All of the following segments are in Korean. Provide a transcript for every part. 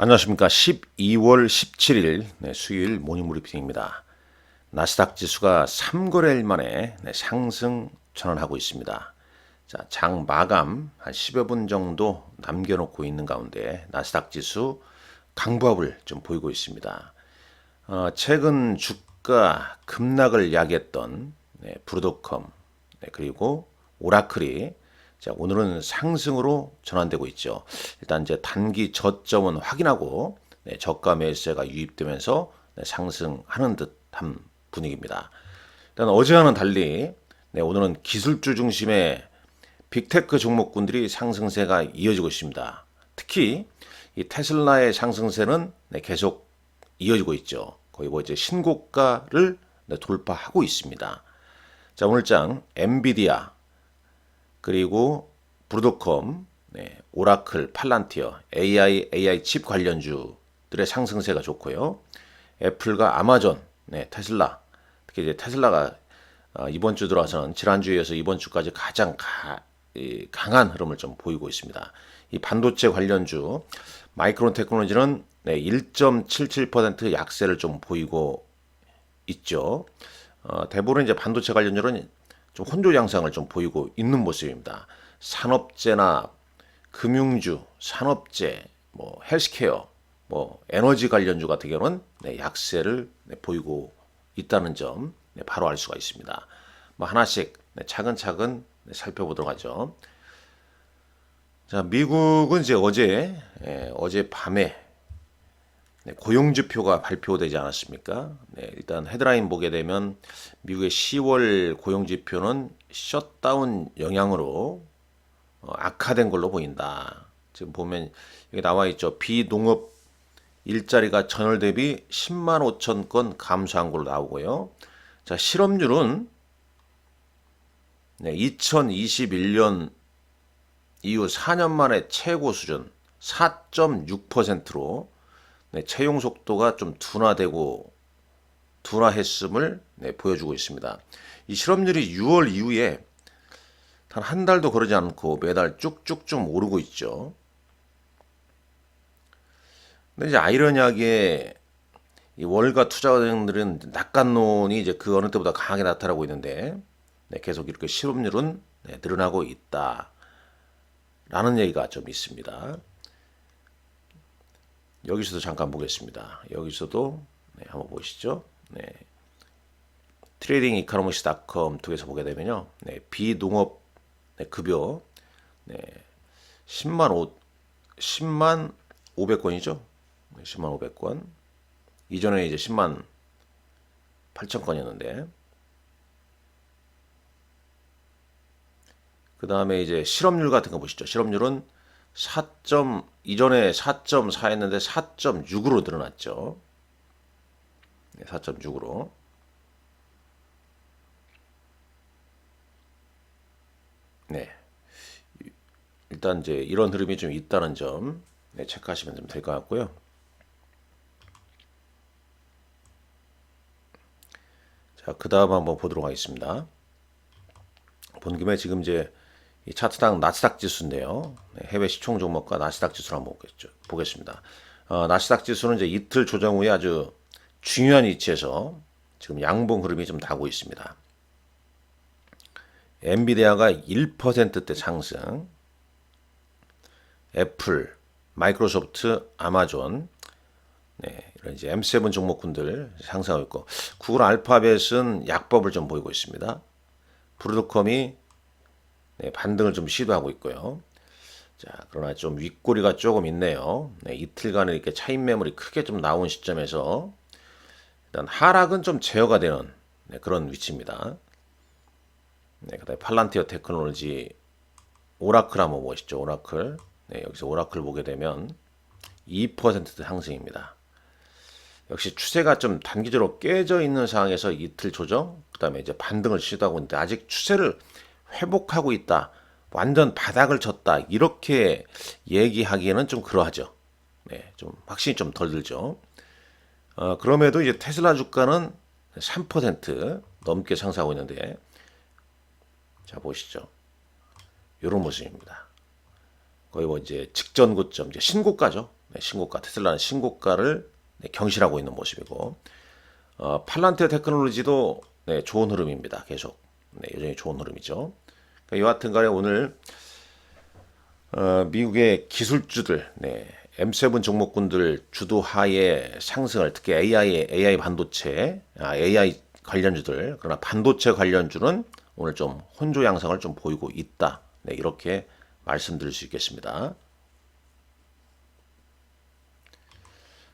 안녕하십니까. 12월 17일 수요일 모닝 브리핑입니다. 나스닥 지수가 3거래일 만에 상승 전환하고 있습니다. 자, 장 마감 한 10여 분 정도 남겨놓고 있는 가운데 나스닥 지수 강보합을 좀 보이고 있습니다. 최근 주가 급락을 야기했던 브로드컴 그리고 오라클이 자, 오늘은 상승으로 전환되고 있죠. 일단 이제 단기 저점은 확인하고 저가 매수세가 유입되면서 상승하는 듯한 분위기입니다. 일단 어제와는 달리 오늘은 기술주 중심의 빅테크 종목군들이 상승세가 이어지고 있습니다. 특히 이 테슬라의 상승세는 계속 이어지고 있죠. 거의 뭐 이제 신고가를 돌파하고 있습니다. 자, 오늘장 엔비디아 그리고 브로드컴, 오라클, 팔란티어, AI 칩 관련주들의 상승세가 좋고요. 애플과 아마존, 테슬라, 특히 이제 테슬라가 이번 주 들어와서는 지난주에 이어서 이번 주까지 가장 강한 흐름을 좀 보이고 있습니다. 이 반도체 관련주, 마이크론 테크놀로지는 1.77% 약세를 좀 보이고 있죠. 대부분 이제 반도체 관련주는 좀 혼조 양상을 좀 보이고 있는 모습입니다. 산업재나 금융주, 산업재, 뭐 헬스케어, 뭐 에너지 관련주 같은 경우는 약세를 보이고 있다는 점 바로 알 수가 있습니다. 뭐 하나씩 차근차근 살펴보도록 하죠. 자, 미국은 이제 어제 밤에 고용지표가 발표되지 않았습니까? 일단 헤드라인 보게 되면 미국의 10월 고용지표는 셧다운 영향으로 악화된 걸로 보인다. 지금 보면 여기 나와 있죠. 비농업 일자리가 전월 대비 10만 5천 건 감소한 걸로 나오고요. 자, 실업률은 2021년 이후 4년 만에 최고 수준 4.6%로 채용 속도가 좀 둔화했음을 보여주고 있습니다. 이 실업률이 6월 이후에 단 한 달도 그러지 않고 매달 쭉쭉 좀 오르고 있죠. 근데 이제 아이러니하게 이 월가 투자자들은 낙관론이 이제 그 어느 때보다 강하게 나타나고 있는데 계속 이렇게 실업률은 늘어나고 있다라는 얘기가 좀 있습니다. 여기서도 잠깐 보겠습니다. 여기서도 한번 보시죠. 트레이딩 이코노미스닷컴 통해서 보게 되면요. 비농업 급여 10만 500건이죠. 10만 500건. 이전에 이제 10만 8천 건이었는데 그 다음에 이제 실업률 같은 거 보시죠. 실업률은 이전에 4.4 했는데 4.6으로 늘어났죠. 4.6으로. 네. 일단 이제 이런 흐름이 좀 있다는 점 체크하시면 좀 될 것 같고요. 자, 그 다음 한번 보도록 하겠습니다. 본 김에 지금 이제 이 차트당 나스닥 지수인데요. 해외 시총 종목과 나스닥 지수를 한번 보겠습니다. 나스닥 지수는 이제 이틀 조정 후에 아주 중요한 위치에서 지금 양봉 흐름이 좀 나고 있습니다. 엔비디아가 1%대 상승, 애플, 마이크로소프트, 아마존, 이런 이제 M7 종목군들 상승하고 있고, 구글 알파벳은 약법을 좀 보이고 있습니다. 브로드컴이 반등을 좀 시도하고 있고요. 자, 그러나 좀 윗꼬리가 조금 있네요. 이틀간에 이렇게 차익 매물이 크게 좀 나온 시점에서 일단 하락은 좀 제어가 되는 그런 위치입니다. 그다음에 팔란티어 테크놀로지, 오라클 한번 보시죠. 오라클. 여기서 오라클 보게 되면 2% 상승입니다. 역시 추세가 좀 단기적으로 깨져 있는 상황에서 이틀 조정, 그다음에 이제 반등을 시도하고 있는데 아직 추세를 회복하고 있다. 완전 바닥을 쳤다. 이렇게 얘기하기에는 좀 그러하죠. 좀 확신이 좀 덜 들죠. 그럼에도 이제 테슬라 주가는 3% 넘게 상승하고 있는데 자, 보시죠. 이런 모습입니다. 거의 뭐 이제 직전 고점, 이제 신고가죠. 신고가, 테슬라는 신고가를 경신하고 있는 모습이고, 팔란티어 테크놀로지도 좋은 흐름입니다. 계속 여전히 좋은 흐름이죠. 그러니까 여하튼 간에 오늘 미국의 기술주들, M7 종목군들 주도하에 상승을, 특히 AI 반도체, AI 관련주들, 그러나 반도체 관련주는 오늘 좀 혼조 양상을 좀 보이고 있다. 이렇게 말씀드릴 수 있겠습니다.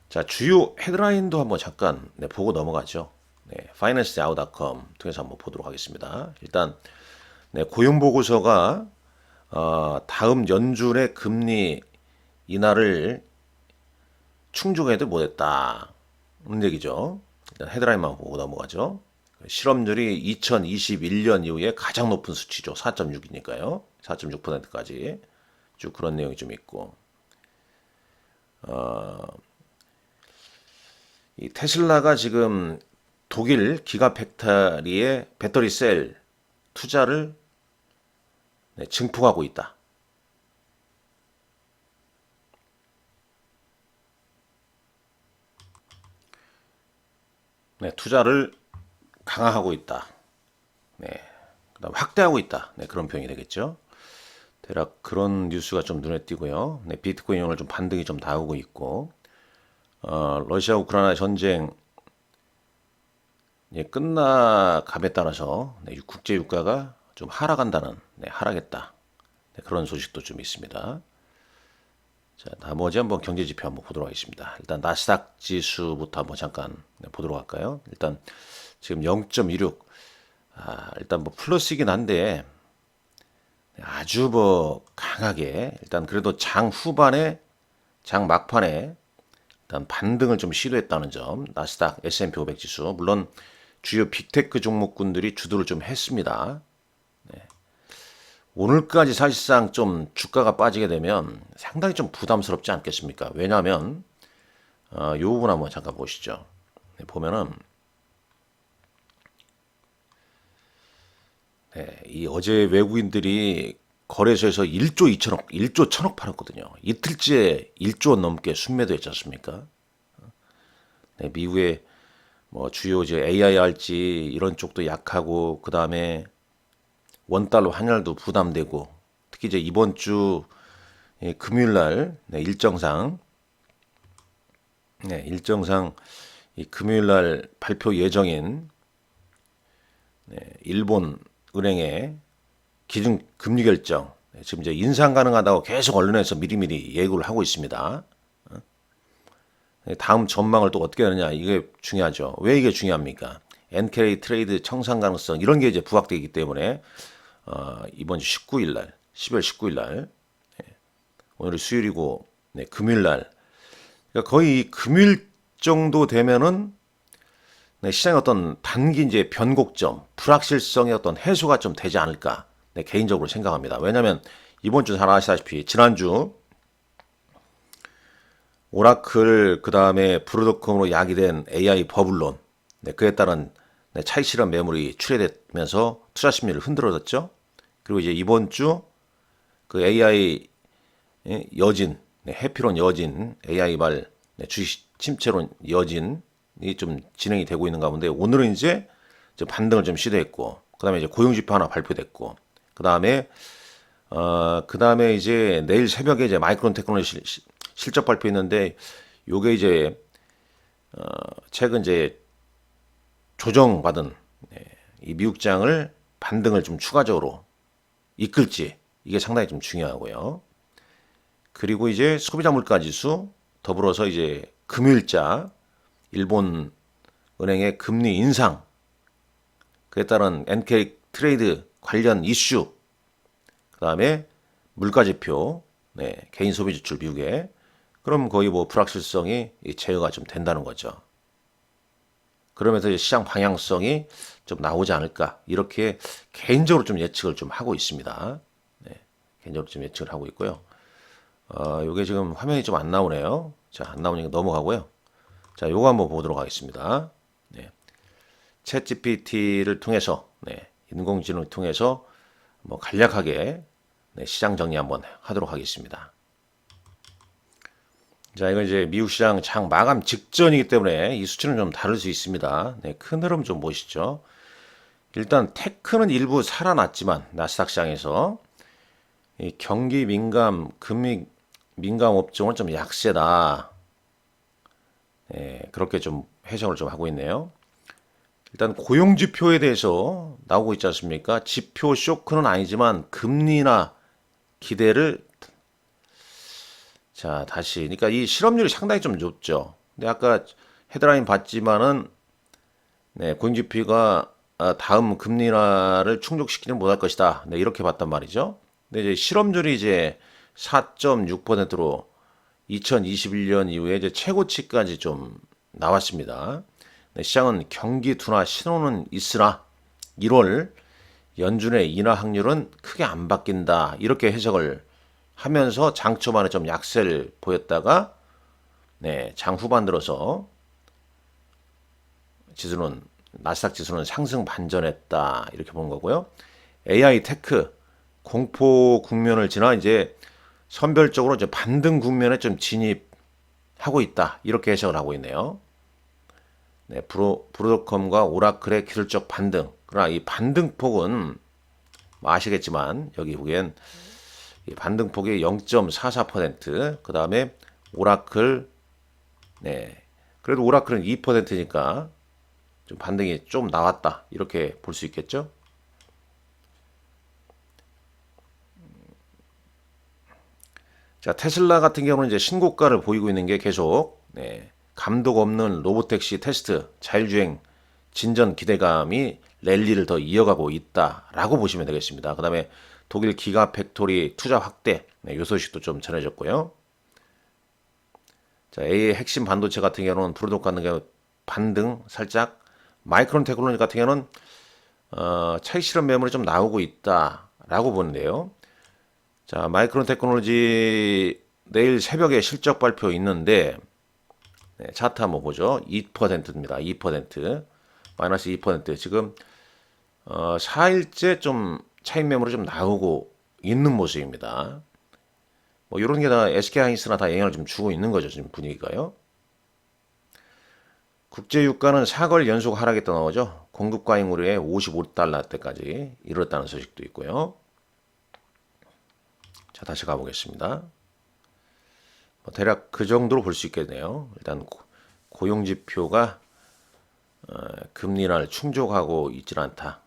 자, 주요 헤드라인도 한번 잠깐 보고 넘어가죠. financehow.com 통해서 한번 보도록 하겠습니다. 일단 고용 보고서가 다음 연준의 금리 인하를 충족해도 못했다. 는 얘기죠. 일단 헤드라인만 보고 넘어가죠. 실업률이 2021년 이후에 가장 높은 수치죠. 4.6이니까요. 4.6%까지 쭉 그런 내용이 좀 있고, 이 테슬라가 지금 독일 기가팩토리의 배터리 셀 투자를 증폭하고 있다. 투자를 강화하고 있다. 그다음 확대하고 있다. 그런 표현이 되겠죠. 대략 그런 뉴스가 좀 눈에 띄고요. 비트코인 오늘 좀 반등이 좀 나오고 있고, 러시아 우크라이나 전쟁 끝나감에 따라서 국제 유가가 좀 하락한다는, 하락했다. 그런 소식도 좀 있습니다. 자, 나머지 한번 경제 지표 한번 보도록 하겠습니다. 일단 나스닥 지수부터 한번 잠깐 보도록 할까요? 일단 지금 0.26, 일단 뭐 플러스이긴 한데 아주 뭐 강하게, 일단 그래도 장 후반에, 장 막판에 일단 반등을 좀 시도했다는 점. 나스닥, S&P 500 지수, 물론 주요 빅테크 종목군들이 주도를 좀 했습니다. 오늘까지 사실상 좀 주가가 빠지게 되면 상당히 좀 부담스럽지 않겠습니까? 왜냐하면 이 부분 한번 잠깐 보시죠. 보면은 이 어제 외국인들이 거래소에서 1조 2천억, 1조 1천억 팔았거든요. 이틀째 1조 원 넘게 순매도했지 않습니까? 미국의 뭐 주요 이제 AI 할지 이런 쪽도 약하고, 그 다음에 원달러 환율도 부담되고, 특히 이제 이번 주 금요일 날 일정상 이 금요일 날 발표 예정인 일본 은행의 기준 금리 결정, 지금 이제 인상 가능하다고 계속 언론에서 미리미리 예고를 하고 있습니다. 다음 전망을 또 어떻게 하느냐, 이게 중요하죠. 왜 이게 중요합니까? NK 트레이드 청산 가능성 이런 게 이제 부각되기 때문에 이번 주 19일 날, 10월 19일 날, 오늘이 수요일이고 금요일 날, 그러니까 거의 금요일 정도 되면은 시장의 어떤 단기 이제 변곡점, 불확실성의 어떤 해소가 좀 되지 않을까, 개인적으로 생각합니다. 왜냐하면 이번 주 잘 아시다시피 지난주 오라클, 그 다음에 브로드컴으로 야기된 AI 버블론, 그에 따른 차익 실현 매물이 출회되면서 투자 심리를 흔들어졌죠. 그리고 이제 이번 주 그 AI 여진, 해피론 여진, AI발 주식 침체론 여진이 좀 진행이 되고 있는 가운데, 오늘은 이제 반등을 좀 시도했고, 그 다음에 이제 고용지표 하나 발표됐고, 그 다음에 이제 내일 새벽에 이제 마이크론 테크놀로지 실적 발표했는데, 요게 이제 최근 이제 조정받은 이 미국장을 반등을 좀 추가적으로 이끌지, 이게 상당히 좀 중요하고요. 그리고 이제 소비자 물가 지수, 더불어서 이제 금요일자 일본 은행의 금리 인상, 그에 따른 NK 트레이드 관련 이슈, 그 다음에 물가 지표, 개인 소비 지출 미국에, 그럼 거의 뭐 불확실성이 제어가 좀 된다는 거죠. 그러면서 시장 방향성이 좀 나오지 않을까, 이렇게 개인적으로 좀 예측을 좀 하고 있습니다. 개인적으로 좀 예측을 하고 있고요. 요게 지금 화면이 좀 안 나오네요. 자, 안 나오니까 넘어가고요. 자, 요거 한번 보도록 하겠습니다. 챗 GPT를 통해서, 인공지능을 통해서 뭐 간략하게 시장 정리 한번 하도록 하겠습니다. 자, 이건 이제 미국 시장 장 마감 직전이기 때문에 이 수치는 좀 다를 수 있습니다. 네, 큰 흐름 좀 보시죠. 일단 테크는 일부 살아났지만 나스닥 시장에서 이 경기 민감, 금리 민감 업종은 좀 약세다. 네, 그렇게 좀 해석을 좀 하고 있네요. 일단 고용 지표에 대해서 나오고 있지 않습니까? 지표 쇼크는 아니지만 금리나 기대를 자, 다시. 그러니까 이 실업률이 상당히 좀 높죠. 근데 아까 헤드라인 봤지만은 네, 고용지표가 다음 금리 인하를 충족시키는 못할 것이다. 네, 이렇게 봤단 말이죠. 근데 이제 실업률이 이제 4.6%로 2021년 이후에 이제 최고치까지 좀 나왔습니다. 네, 시장은 경기 둔화 신호는 있으나 1월 연준의 인하 확률은 크게 안 바뀐다. 이렇게 해석을 하면서 장 초반에 좀 약세를 보였다가 네, 장 후반 들어서 지수는 나스닥 지수는 상승 반전했다. 이렇게 보는 거고요. AI 테크 공포 국면을 지나 이제 선별적으로 이제 반등 국면에 좀 진입하고 있다. 이렇게 해석을 하고 있네요. 네, 브로드컴과 오라클의 기술적 반등. 그러나 이 반등폭은 뭐 아시겠지만 여기 보기엔 이 반등폭이 0.44%, 그 다음에 오라클, 네, 그래도 오라클은 2%니까 좀 반등이 좀 나왔다. 이렇게 볼 수 있겠죠? 자, 테슬라 같은 경우는 이제 신고가를 보이고 있는 게 계속, 네, 감독 없는 로보택시 테스트, 자율주행 진전 기대감이 랠리를 더 이어가고 있다라고 보시면 되겠습니다. 그 다음에 독일 기가 팩토리 투자 확대, 네, 요 소식도 좀 전해졌고요. 자, AI 핵심 반도체 같은 경우는 브로독 같은 경우 반등 살짝, 마이크론 테크놀로지 같은 경우는 차익 실현 매물이 좀 나오고 있다라고 보는데요. 자, 마이크론 테크놀로지 내일 새벽에 실적 발표 있는데 네, 차트 한번 보죠. 2%입니다. 2%. 마이너스 2%. 지금 4일째 좀 차익 매물이 좀 나오고 있는 모습입니다. 뭐 이런 게 다 SK하이닉스나 다 영향을 좀 주고 있는 거죠. 지금 분위기가요. 국제 유가는 4개월 연속 하락했다 나오죠. 공급 과잉 우려에 55달러 때까지 이르렀다는 소식도 있고요. 자, 다시 가보겠습니다. 뭐 대략 그 정도로 볼 수 있겠네요. 일단 고용 지표가 금리 인하를 충족하고 있질 않다.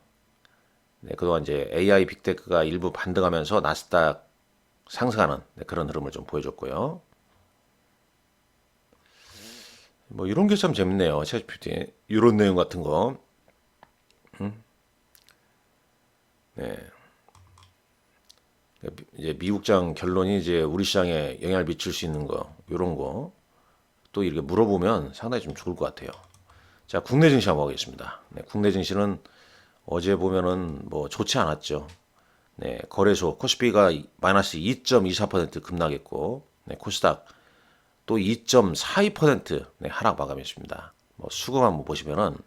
네, 그동안 이제 AI 빅테크가 일부 반등하면서 나스닥 상승하는 네, 그런 흐름을 좀 보여줬고요. 뭐 이런 게 참 재밌네요. 챗GPT 이런 내용 같은 거. 네. 이제 미국장 결론이 이제 우리 시장에 영향을 미칠 수 있는 거, 이런 거 또 이렇게 물어보면 상당히 좀 좋을 것 같아요. 자, 국내 증시 한번 보겠습니다. 네, 국내 증시는 어제 보면은 뭐 좋지 않았죠. 네, 거래소 코스피가 마이너스 2.24% 급락했고, 네, 코스닥 또 2.42% 네, 하락 마감했습니다. 뭐 수급 한번 보시면은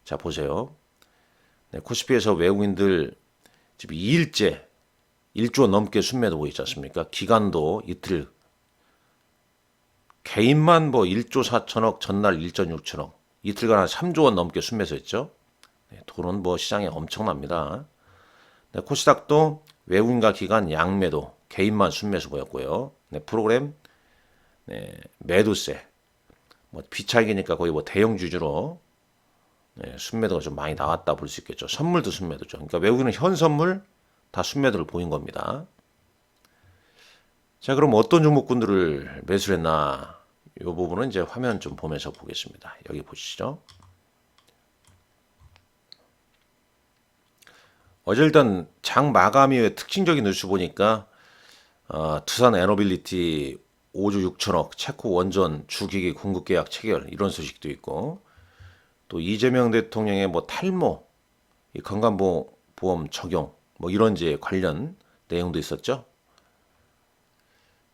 자 보세요. 네, 코스피에서 외국인들 지금 2일째 1조 넘게 순매도 보이지 않습니까? 기간도 이틀. 개인만 뭐 1조 4천억, 전날 1.6천억. 이틀간 한 3조 원 넘게 순매수했죠. 네, 돈은 뭐 시장에 엄청납니다. 네, 코스닥도 외국인과 기관 양매도, 개인만 순매수 보였고요. 네, 프로그램 네, 매도세. 뭐 비차익이니까 거의 뭐 대형 주주로 네, 순매도가 좀 많이 나왔다 볼 수 있겠죠. 선물도 순매도죠. 그러니까 외국인은 현 선물 다 순매도를 보인 겁니다. 자, 그럼 어떤 종목군들을 매수를 했나? 이 부분은 이제 화면 좀 보면서 보겠습니다. 여기 보시죠. 어제 일단 장 마감 이후에 특징적인 뉴스 보니까 두산 에너빌리티 5조 6천억 체코 원전 주기기 공급 계약 체결 이런 소식도 있고 또 이재명 대통령의 뭐 탈모, 이 건강보험 적용 뭐 이런 이제 관련 내용도 있었죠.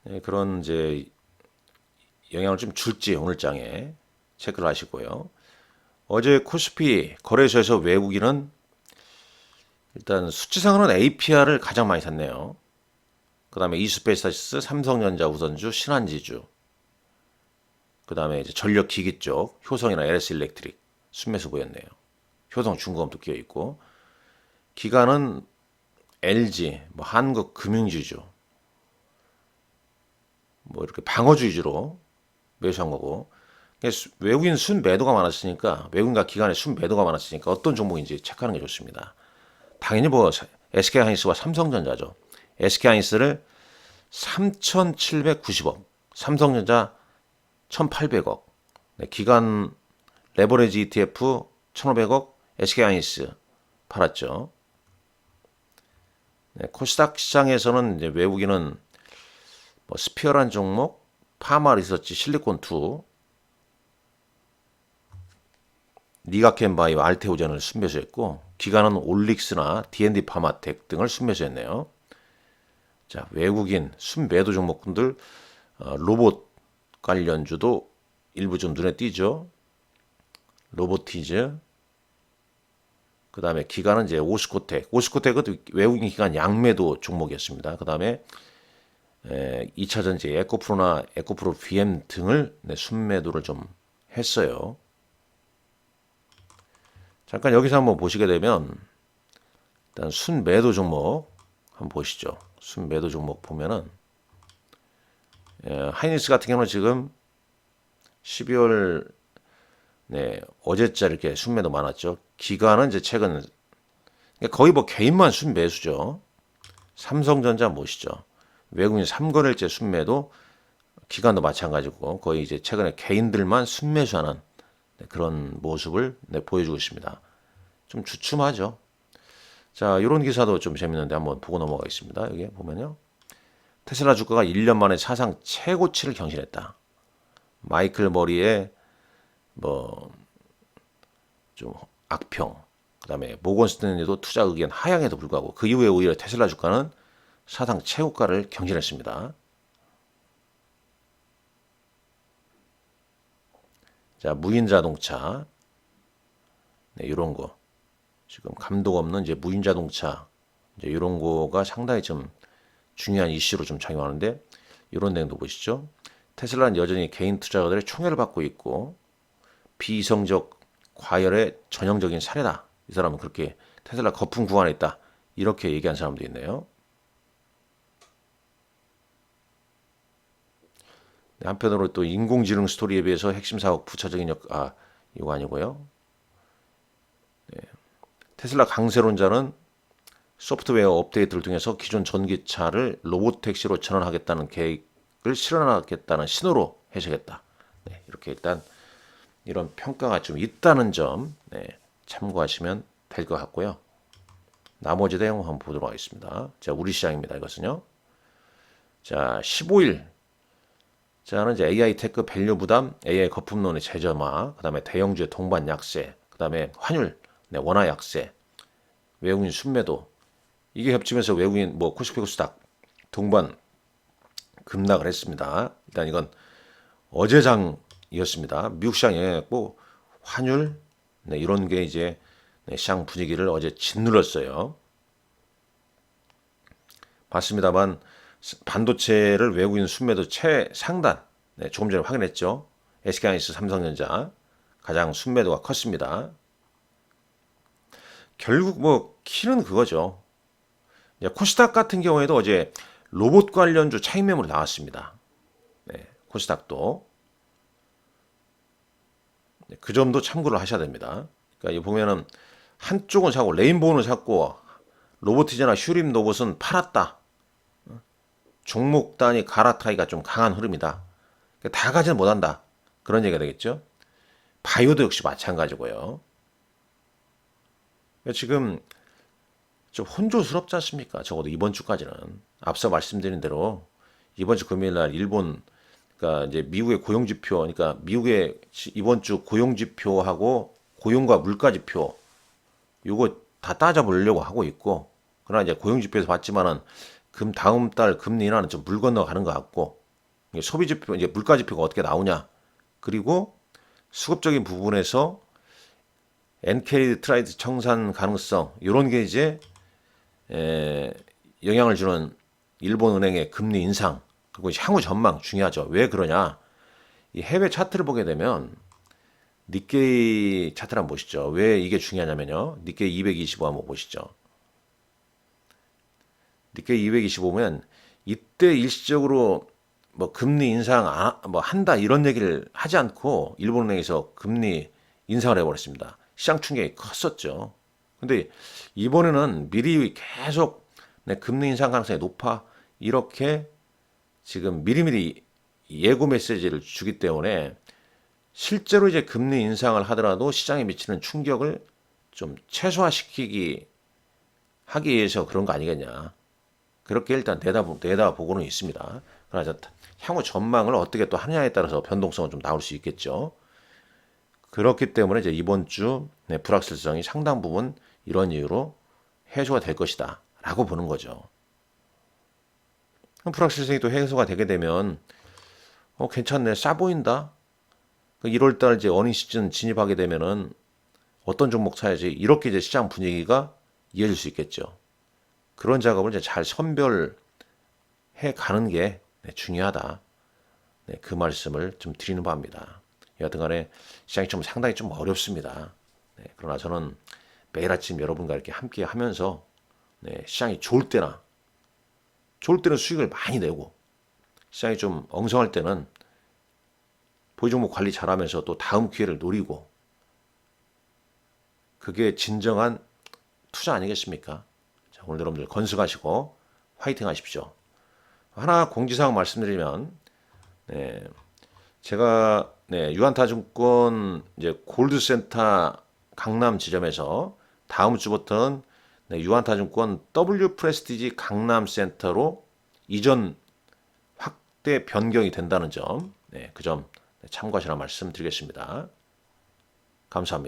네, 그런 이제 영향을 좀 줄지 오늘 장에 체크를 하시고요. 어제 코스피 거래소에서 외국인은 일단 수치상으로는 APR을 가장 많이 샀네요. 그 다음에 이스페이스타시스, 삼성전자 우선주, 신한지주. 그 다음에 이제 전력기기 쪽 효성이나 LS 일렉트릭 순매수 보였네요. 효성 중공업도 끼어 있고 기관은 LG, 뭐 한국금융지주, 뭐 이렇게 방어주 위주로 매수한 거고 외국인 순 매도가 많았으니까 외국인과 기관의 순 매도가 많았으니까 어떤 종목인지 체크하는 게 좋습니다. 당연히 뭐 SK하이닉스와 삼성전자죠. SK하이닉스를 3,790억, 삼성전자 1,800억, 기관 레버리지 ETF 1,500억, SK하이닉스 팔았죠. 코스닥 시장에서는 이제 외국인은 뭐 스피어란 종목, 파마 리서치, 실리콘2, 니가켄바이오, 알테오젠을 순매수했고 기관은 올릭스나 D&D 파마텍 등을 순매수했네요. 자, 외국인 순매도 종목군들 로봇 관련주도 일부 좀 눈에 띄죠. 로보티즈, 그 다음에 기관은 이제 오스코텍, 오스코텍은 외국인 기관 양매도 종목이었습니다. 그 다음에 2차전지 에코프로나 에코프로 VM 등을 순매도를 좀 했어요. 잠깐 여기서 한번 보시게 되면 일단 순매도 종목 한번 보시죠. 순매도 종목 보면은 하이닉스 같은 경우는 지금 12월 어제자 이렇게 순매도 많았죠. 기관은 이제 최근 거의 뭐 개인만 순매수죠. 삼성전자 보시죠. 외국인 3거래일째 순매도 기관도 마찬가지고 거의 이제 최근에 개인들만 순매수하는 그런 모습을 보여주고 있습니다. 좀 주춤하죠. 자, 이런 기사도 좀 재밌는데 한번 보고 넘어가겠습니다. 여기 보면요. 테슬라 주가가 1년 만에 사상 최고치를 경신했다. 마이클 머리의 뭐 좀 악평, 그다음에 모건 스탠리도 투자 의견 하향에도 불구하고 그 이후에 오히려 테슬라 주가는 사상 최고가를 경신했습니다. 자, 무인 자동차, 이런 거 지금 감독 없는 이제 무인 자동차 이제 이런 거가 상당히 좀 중요한 이슈로 좀 작용하는데 이런 내용도 보시죠. 테슬라는 여전히 개인 투자자들의 총애를 받고 있고 비이성적 과열의 전형적인 사례다. 이 사람은 그렇게 테슬라 거품 구간에 있다. 이렇게 얘기한 사람도 있네요. 한편으로 또 인공지능 스토리에 비해서 핵심 사업 부차적인 이거 아니고요. 테슬라 강세론자는 소프트웨어 업데이트를 통해서 기존 전기차를 로봇택시로 전환하겠다는 계획을 실현하겠다는 신호로 해석했다. 이렇게 일단 이런 평가가 좀 있다는 점 참고하시면 될 것 같고요. 나머지 내용 한번 보도록 하겠습니다. 자, 우리 시장입니다. 이것은요. 자, 15일. 자는 이제 AI 테크 밸류 부담, AI 거품론의 재점화, 그 다음에 대형주의 동반 약세, 그 다음에 환율, 원화 약세, 외국인 순매도 이게 겹치면서 외국인 뭐 코스피 코스닥 동반 급락을 했습니다. 일단 이건 어제장이었습니다. 미국 시장 영향했고 환율 이런 게 이제 시장 분위기를 어제 짓눌렀어요. 봤습니다만 반도체를 외국인 순매도 최상단 조금 전에 확인했죠. SK하이닉스, 삼성전자 가장 순매도가 컸습니다. 결국 뭐 키는 그거죠. 코스닥 같은 경우에도 어제 로봇 관련주 차익 매물이 나왔습니다. 코스닥도 그 점도 참고를 하셔야 됩니다. 그러니까 보면은 한쪽은 사고 레인보우는 샀고 로보티즈나 슈림 로봇은 팔았다. 종목 단위 갈아타기가 좀 강한 흐름이다. 다 가지는 못한다. 그런 얘기가 되겠죠. 바이오도 역시 마찬가지고요. 지금 좀 혼조스럽지 않습니까? 적어도 이번 주까지는 앞서 말씀드린 대로 이번 주 금요일 날 일본 그러니까 이제 미국의 고용 지표, 그러니까 미국의 이번 주 고용 지표하고 고용과 물가 지표 요거 다 따져보려고 하고 있고, 그러나 이제 고용 지표에서 봤지만은 다음 달 금리 인하는 좀 물 건너가는 것 같고, 소비 지표 이제 물가 지표가 어떻게 나오냐, 그리고 수급적인 부분에서 엔캐리드 트라이드 청산 가능성 이런 게 이제 영향을 주는 일본 은행의 금리 인상, 그리고 향후 전망 중요하죠. 왜 그러냐? 이 해외 차트를 보게 되면 니케이 차트를 한번 보시죠. 왜 이게 중요하냐면요. 니케이 225 한번 보시죠. 니케이 225면 이때 일시적으로 뭐 금리 인상 뭐 한다 이런 얘기를 하지 않고 일본은행에서 금리 인상을 해버렸습니다. 시장 충격이 컸었죠. 근데 이번에는 미리 계속 네, 금리 인상 가능성이 높아 이렇게 지금 미리미리 예고 메시지를 주기 때문에 실제로 이제 금리 인상을 하더라도 시장에 미치는 충격을 좀 최소화시키기 하기 위해서 그런 거 아니겠냐. 그렇게 일단 내다보고는 있습니다. 그러나 향후 전망을 어떻게 또 하느냐에 따라서 변동성은 좀 나올 수 있겠죠. 그렇기 때문에 이제 이번 주 네, 불확실성이 상당 부분 이런 이유로 해소가 될 것이다 라고 보는 거죠. 불확실성이 또 해소가 되게 되면 괜찮네, 싸 보인다. 1월달 이제 어닝 시즌 진입하게 되면은 어떤 종목 사야지 이렇게 이제 시장 분위기가 이어질 수 있겠죠. 그런 작업을 이제 잘 선별해 가는 게 중요하다. 네, 그 말씀을 좀 드리는 바입니다. 여하튼간에 시장이 좀 상당히 좀 어렵습니다. 네, 그러나 저는 매일 아침 여러분과 이렇게 함께 하면서 네, 시장이 좋을 때는 수익을 많이 내고 시장이 좀 엉성할 때는 보유 종목 관리 잘하면서 또 다음 기회를 노리고 그게 진정한 투자 아니겠습니까? 자, 오늘 여러분들 건승하시고 화이팅 하십시오. 하나 공지사항 말씀드리면 네, 제가 네, 유한타증권 이제 골드센터 강남 지점에서 다음 주부터는 네, 유한타증권 W 프레스티지 강남센터로 이전 확대 변경이 된다는 점, 네, 그 점 참고하시라 말씀드리겠습니다. 감사합니다.